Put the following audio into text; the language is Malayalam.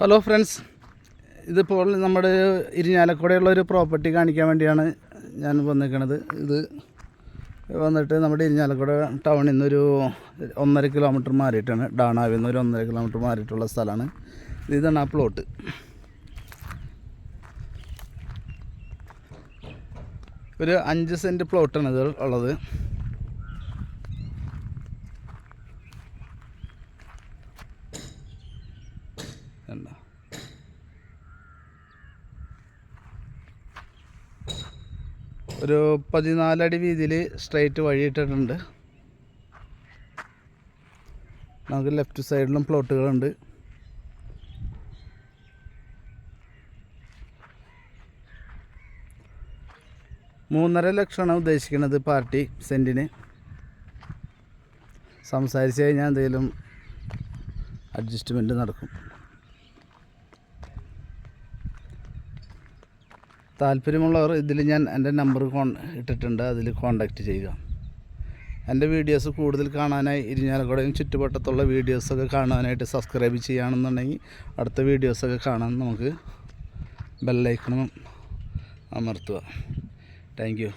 ഹലോ ഫ്രണ്ട്സ്, ഇതിപ്പോൾ നമ്മുടെ ഇരിഞ്ഞാലക്കുടയുള്ളൊരു പ്രോപ്പർട്ടി കാണിക്കാൻ വേണ്ടിയാണ് ഞാൻ വന്നിരിക്കുന്നത്. ഇത് വന്നിട്ട് നമ്മുടെ ഇരിഞ്ഞാലക്കുട ടൗണിൽ നിന്നൊരു 1.5 കിലോമീറ്റർ മാറിയിട്ടാണ്, ഡാണാവിൽ നിന്ന് ഒരു 1.5 കിലോമീറ്റർ മാറിയിട്ടുള്ള സ്ഥലമാണ്. ഇതാണ് ആ പ്ലോട്ട്. ഒരു 5 സെൻറ്റ് പ്ലോട്ടാണ് ഇത് ഉള്ളത്. ഒരു 14 അടി വീതിയിൽ സ്ട്രെയിറ്റ് വഴിയിട്ടിട്ടുണ്ട്. നമുക്ക് ലെഫ്റ്റ് സൈഡിലും പ്ലോട്ടുകളുണ്ട്. $3.5 ലക്ഷമാണ് ഉദ്ദേശിക്കുന്നത് പാർട്ടി സെൻറ്റിന്. സംസാരിച്ച് കഴിഞ്ഞാൽ എന്തെങ്കിലും അഡ്ജസ്റ്റ്മെൻറ്റ് നടക്കും. താല്പര്യമുള്ളവർ ഇതിൽ ഞാൻ എൻ്റെ നമ്പർ ഇട്ടിട്ടുണ്ട്, അതിൽ കോൺടാക്റ്റ് ചെയ്യുക. എൻ്റെ വീഡിയോസ് കൂടുതൽ കാണാനായി ഇരിഞ്ഞാലക്കുടയും ചുറ്റുവട്ടത്തുള്ള വീഡിയോസൊക്കെ കാണാനായിട്ട് സബ്സ്ക്രൈബ് ചെയ്യുകയാണെന്നുണ്ടെങ്കിൽ അടുത്ത വീഡിയോസൊക്കെ കാണാൻ നമുക്ക് ബെല്ലൈക്കണും അമർത്തുക. Thank you.